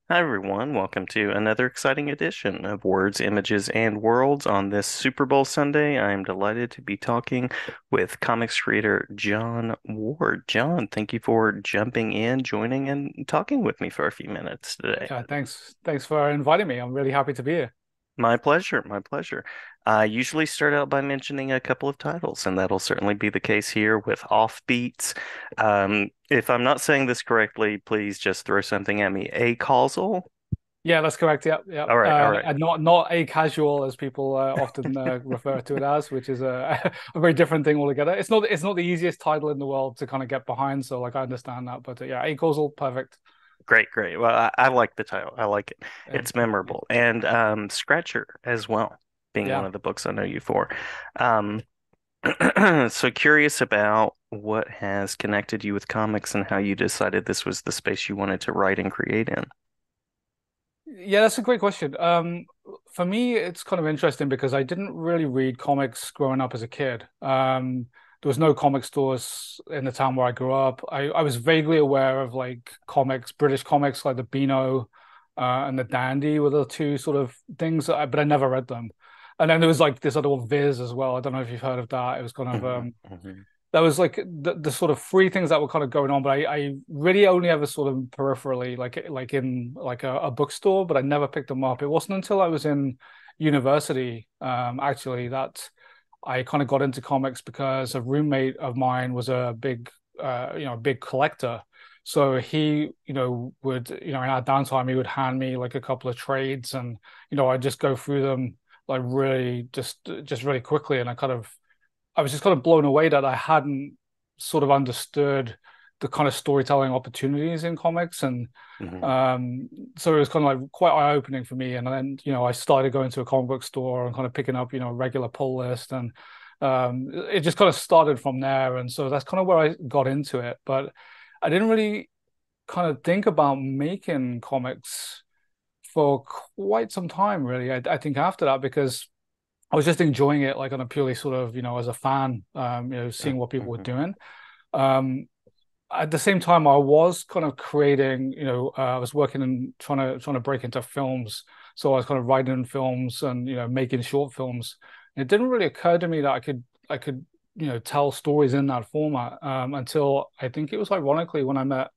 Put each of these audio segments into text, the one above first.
Hi, everyone. Welcome to another exciting edition of Words, Images, and Worlds on this Super Bowl Sunday. I am delighted to be talking with comics creator John Ward. John, thank you for jumping in, joining, and talking with me for a few minutes today. Yeah, thanks for inviting me. I'm really happy to be here. My pleasure, my pleasure. I usually start out by mentioning a couple of titles, and that'll certainly be the case here with Offbeats. If I'm not saying this correctly, please just throw something at me. Acausal? Yeah, that's correct. Yep, yep. All right, all right. And not a casual as people often refer to it as, which is a very different thing altogether. It's not the easiest title in the world to kind of get behind. So like I understand that, but yeah, a causal, perfect. Great, great. Well, I like the title. I like it. It's Thank you. memorable. And Scratcher as well, being one Yeah. of the books I know you for. Um, so curious about what has connected you with comics and how you decided this was the space you wanted to write and create in. Yeah, that's a great question. For me, it's kind of interesting because I didn't really read comics growing up as a kid. There was no comic stores in the town where I grew up. I was vaguely aware of like comics, British comics like the Beano, and the Dandy were the two sort of things, but I never read them. And then there was like this other one, Viz as well. I don't know if you've heard of that. It was kind of Hmm, hmm, that was like the sort of three things that were kind of going on, but I really only ever saw them peripherally, like in like a bookstore, but I never picked them up. It wasn't until I was in university, actually, that I kind of got into comics because a roommate of mine was a big collector. So he, would, in our downtime, he would hand me like a couple of trades, and I'd just go through them like really just really quickly, and I was just kind of blown away that I hadn't sort of understood the kind of storytelling opportunities in comics. And hmm. um, so it was kind of like quite eye-opening for me. And then, I started going to a comic book store and kind of picking up, a regular pull list. And it just kind of started from there. And so that's kind of where I got into it. But I didn't really kind of think about making comics for quite some time, really. I think after that, because I was just enjoying it like on a purely sort of, as a fan, seeing what people were Hmm. doing. Um, at the same time, I was kind of creating, I was working and trying to break into films. So I was kind of writing films and, making short films. And it didn't really occur to me that I could, tell stories in that format, until I think it was ironically when I met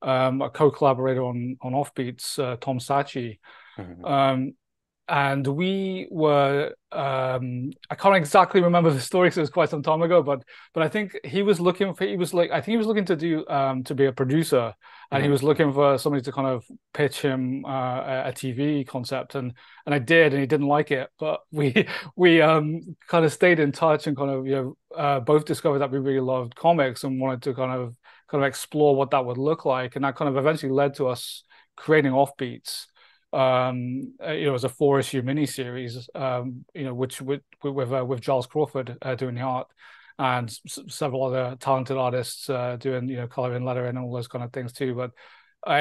a co-collaborator on Offbeats, Tom Sachi. Hmm. Um, and we were I can't exactly remember the story because it was quite some time ago, but I think he was like I think he was looking to do to be a producer, and he Hmm. was looking for somebody to kind of pitch him a TV concept, and I did, and he didn't like it, but we kind of stayed in touch and kind of both discovered that we really loved comics and wanted to kind of explore what that would look like, and that kind of eventually led to us creating Offbeats, as a four-issue miniseries, which with Giles Crawford doing the art, and several other talented artists doing coloring, lettering, and all those kind of things too. But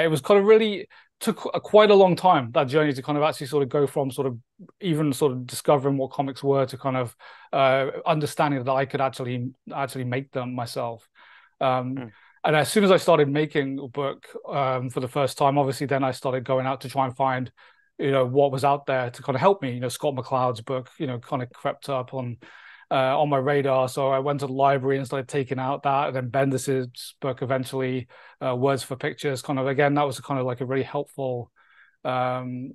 it was kind of really took quite a long time, that journey, to kind of actually sort of go from sort of even sort of discovering what comics were to kind of understanding that I could actually make them myself. Um, and as soon as I started making a book for the first time, obviously, then I started going out to try and find, what was out there to kind of help me. Scott McCloud's book, kind of crept up on my radar. So I went to the library and started taking out that. And then Bendis's book eventually, Words for Pictures, kind of again, that was kind of like a really um,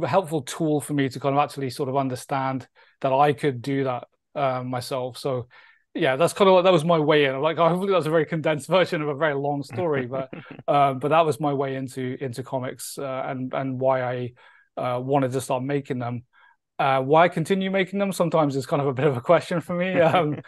helpful tool for me to kind of actually sort of understand that I could do that myself. So yeah, that's kind of that was my way in. Like, hopefully that was a very condensed version of a very long story, but that was my way into comics, and why I wanted to start making them. Why I continue making them sometimes is kind of a bit of a question for me. I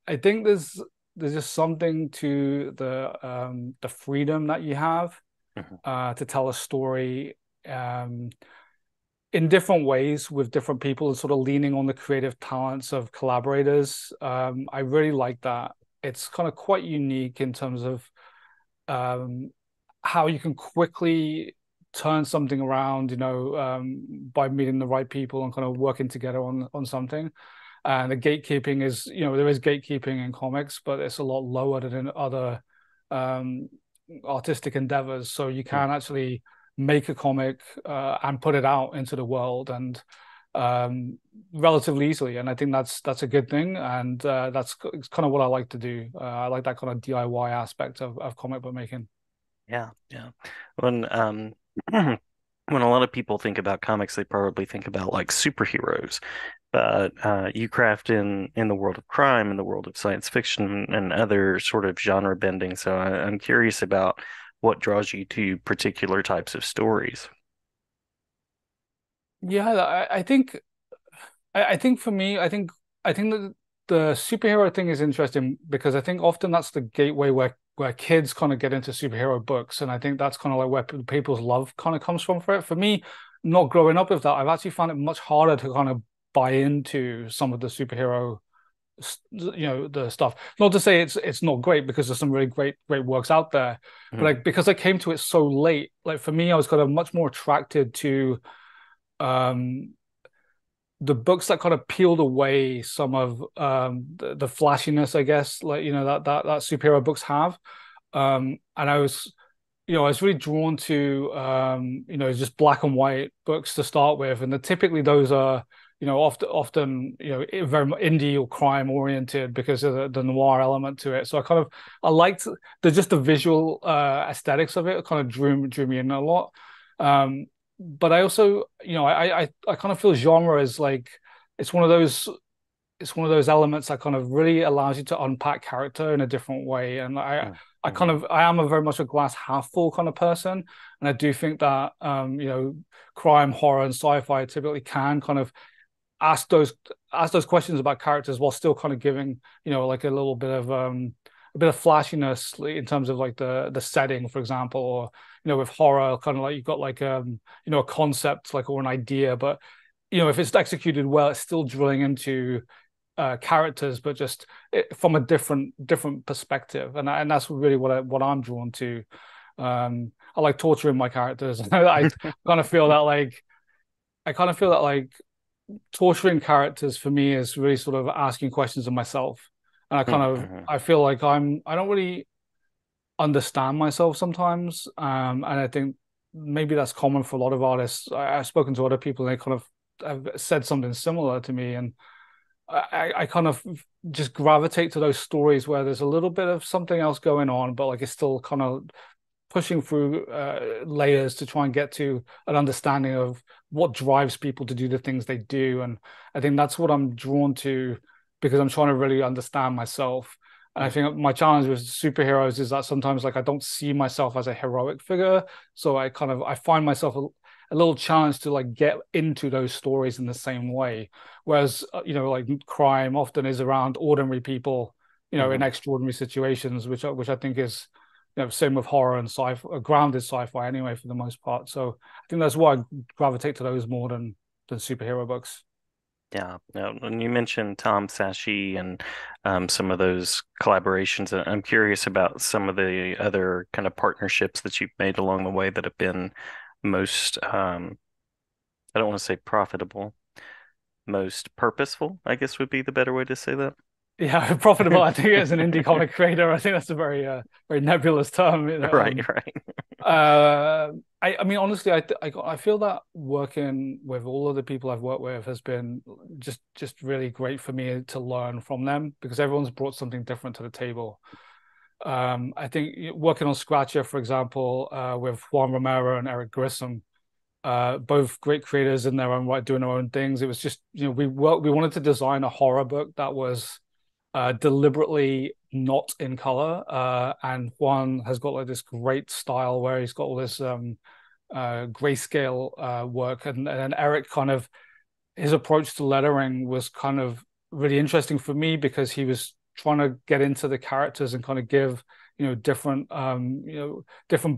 I think there's just something to the freedom that you have to tell a story um, in different ways with different people, and sort of leaning on the creative talents of collaborators. I really like that. It's kind of quite unique in terms of um, how you can quickly turn something around, by meeting the right people and kind of working together on something. And the gatekeeping is, there is gatekeeping in comics, but it's a lot lower than in other um, artistic endeavors, so you can actually make a comic and put it out into the world and um, relatively easily. And I think that's a good thing, and that's kind of what I like to do. I like that kind of DIY aspect of comic book making. Yeah, yeah. When when a lot of people think about comics, they probably think about like superheroes. But you craft in the world of crime, in the world of science fiction, and other sort of genre bending. So I'm curious about what draws you to particular types of stories. Yeah, I think for me, I think that the superhero thing is interesting because I think often that's the gateway where kids kind of get into superhero books, and I think that's kind of like where people's love kind of comes from for it. For me, not growing up with that, I've actually found it much harder to kind of buy into some of the superhero, the stuff. Not to say it's not great because there's some really great works out there, but Mhm, like because I came to it so late, like for me, I was kind of much more attracted to um the books that kind of peeled away some of the flashiness, I guess, like that superhero books have. And I was really drawn to just black and white books to start with, and typically those are often very indie or crime oriented because of the noir element to it. So I liked the visual aesthetics of it. It kind of drew me in a lot. But I also I kind of feel genre is like it's one of those it's one of those elements that kind of really allows you to unpack character in a different way. And mhm, mhm, I am a very much a glass half full kind of person. And I do think that crime, horror, and sci-fi typically can kind of ask those ask those questions about characters while still kind of giving, like a bit of flashiness in terms of like the setting, for example, or with horror, kind of like you've got like a concept like or an idea, but if it's executed well, it's still drilling into characters, but just from a different perspective, and that's really what I'm drawn to. I like torturing my characters. Kind of feel that like I kind of feel that like torturing characters for me is really sort of asking questions of myself, and mhm, mhm, I feel like I don't really understand myself sometimes, and I think maybe that's common for a lot of artists. I've spoken to other people and they kind of have said something similar to me, and I kind of just gravitate to those stories where there's a little bit of something else going on, but like it's still kind of pushing through layers to try and get to an understanding of what drives people to do the things they do. And I think that's what I'm drawn to because I'm trying to really understand myself. And I mhm, think my challenge with superheroes is that sometimes like I don't see myself as a heroic figure. So I find myself a little challenge to like get into those stories in the same way. Whereas like crime often is around ordinary people, in mhm. extraordinary situations, which I think is same with horror and sci-fi, grounded sci-fi anyway, for the most part. So I think that's why I gravitate to those more than superhero books. Yeah, no, and you mentioned Tom Sashi and some of those collaborations. I'm curious about some of the other kind of partnerships that you've made along the way that have been most, I don't want to say profitable, most purposeful, I guess would be the better way to say that. Yeah, profitable. I think as an indie comic creator, I think that's a very nebulous term. Right, right. I mean, honestly, I feel that working with all of the people I've worked with has been just really great for me to learn from them because everyone's brought something different to the table. I think working on Scratcher, for example, with Juan Romero and Eric Grissom, both great creators in their own right, doing their own things. It was just, we wanted to design a horror book that was deliberately not in color. And Juan has got like this great style where he's got all this grayscale work, and then Eric kind of his approach to lettering was kind of really interesting for me because he was trying to get into the characters and kind of give different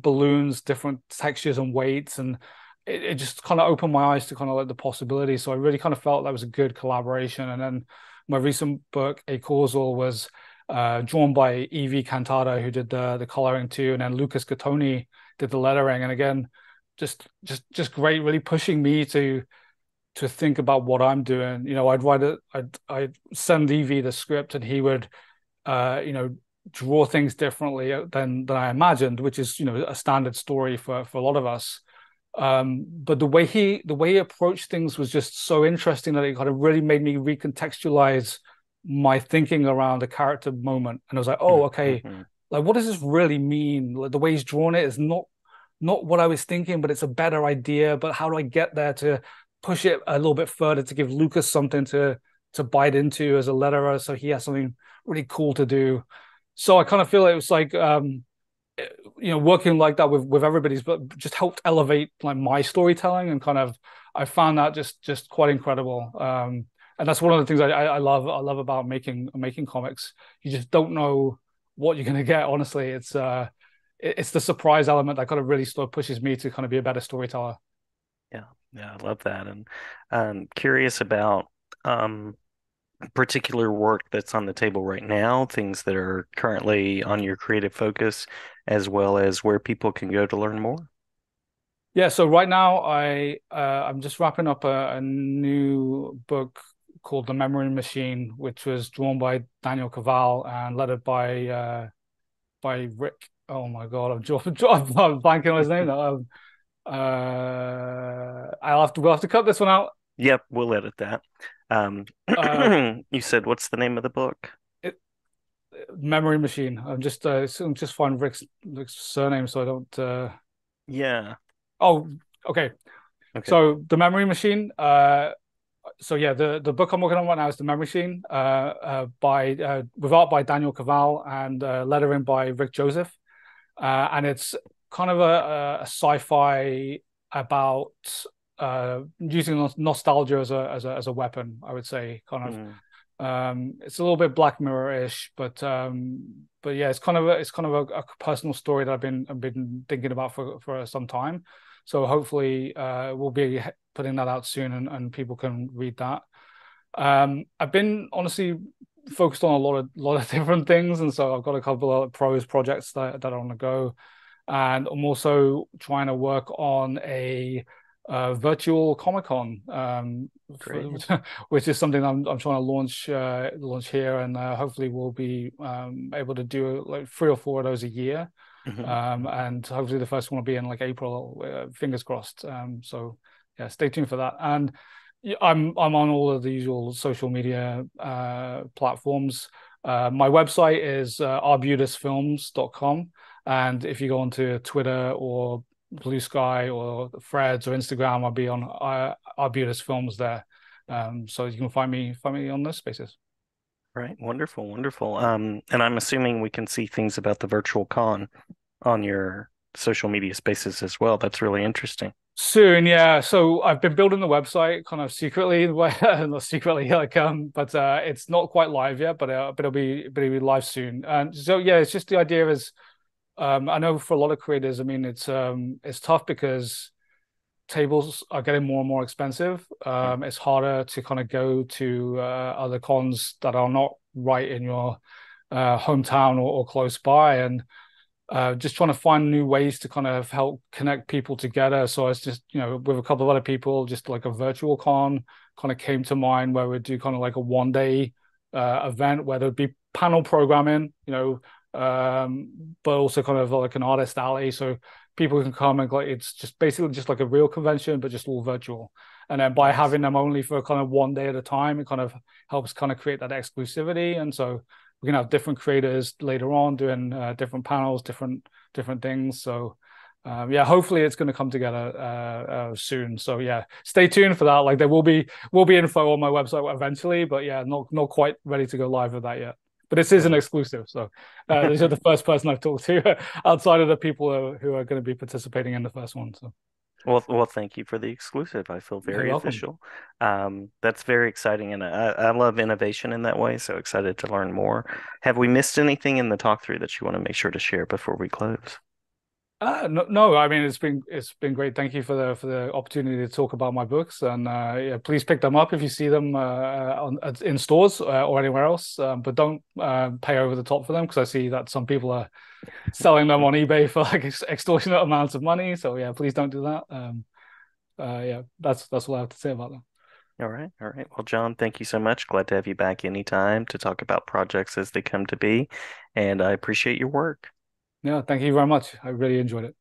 balloons, different textures and weights, and it just kind of opened my eyes to kind of like the possibilities. So I really kind of felt that was a good collaboration. And then my recent book, Acausal, was drawn by Evie Cantata, who did the coloring too, and then Lucas Gattoni did the lettering. And again, just great, really pushing me to think about what I'm doing. I'd send Evie the script and he would, uh, you know, draw things differently than I imagined, which is a standard story for a lot of us. But the way he approached things was just so interesting that it kind of really made me recontextualize my thinking around a character moment. And I was like, oh, okay, Mm-hmm. like what does this really mean? Like the way he's drawn it is not what I was thinking, but it's a better idea. But how do I get there to push it a little bit further to give Lucas something to bite into as a letterer, so he has something really cool to do. So I kind of feel it was like working like that with everybody's, but just helped elevate like my storytelling and kind of I found that just quite incredible. And that's one of the things I love about making comics. You just don't know what you're gonna get. Honestly, it's the surprise element that kind of really sort of pushes me to kind of be a better storyteller. Yeah, yeah, I love that. And curious about um, particular work that's on the table right now, things that are currently on your creative focus, as well as where people can go to learn more. Yeah, so right now I'm just wrapping up a new book called The Memory Machine, which was drawn by Daniel Caval and lettered by Rick. Oh my God, I'm blanking on his name now. We'll have to cut this one out. Yep, we'll edit that. Um, Uh, you said what's the name of the book? it, Memory Machine. I'm just find Rick's surname so I don't. Yeah. Oh, okay. Okay. So The Memory Machine. So yeah, the book I'm working on right now is The Memory Machine, by with art by Daniel Caval and lettering by Rick Joseph, and it's kind of a sci-fi about using nostalgia as a weapon. I would say, kind of. Mm, It's a little bit Black Mirror-ish, but yeah, it's kind of a personal story that I've been thinking about for some time. So hopefully, we'll be putting that out soon, and people can read that. I've been honestly focused on a lot of different things, and so I've got a couple of prose projects that are on the go, and I'm also trying to work on a virtual Comic Con, great. which is something I'm trying to launch here, and hopefully we'll be able to do like 3 or 4 of those a year, Hmm. and hopefully the first one will be in like April. Fingers crossed. So yeah, stay tuned for that. And I'm on all of the usual social media platforms. My website is arbutusfilms.com. And if you go onto Twitter or Blue Sky or Threads or Instagram, I'll be on Arbutus Films there. So you can find me on those spaces. Right. Wonderful. Wonderful. And I'm assuming we can see things about the virtual con on your social media spaces as well. That's really interesting. Soon, yeah. So I've been building the website kind of secretly, not secretly, like but it's not quite live yet, but it'll be live soon. And so yeah, it's just the idea is I know for a lot of creators, I mean it's tough because tables are getting more and more expensive. Mm, It's harder to kind of go to other cons that are not right in your hometown or close by, and just trying to find new ways to kind of help connect people together. So it's just, with a couple of other people, just like a virtual con kind of came to mind where we'd do kind of like a 1 day event where there'd be panel programming, but also kind of like an artist alley. So people can come and like it's just basically just like a real convention, but just all virtual. And then by nice. having them only for kind of 1 day at a time, it kind of helps kind of create that exclusivity. And so we can have different creators later on doing different panels, different things. So yeah, hopefully it's going to come together soon. So yeah, stay tuned for that. Like there will be info on my website eventually, but yeah, not quite ready to go live with that yet. But this is an Right. exclusive, so this is the first person I've talked to outside of the people who are going to be participating in the first one. So Well, thank you for the exclusive. I feel you're very welcome. official. That's very exciting, and I love innovation in that way. So excited to learn more. Have we missed anything in the talk through that you want to make sure to share before we close? No, no. I mean, it's been great. Thank you for the opportunity to talk about my books, and yeah, please pick them up if you see them in stores or anywhere else. But don't pay over the top for them because I see that some people are selling them on eBay for like extortionate amounts of money. So yeah, please don't do that. Yeah, that's all I have to say about them. All right, all right. Well, John, thank you so much. Glad to have you back anytime to talk about projects as they come to be, and I appreciate your work. Yeah, thank you very much. I really enjoyed it.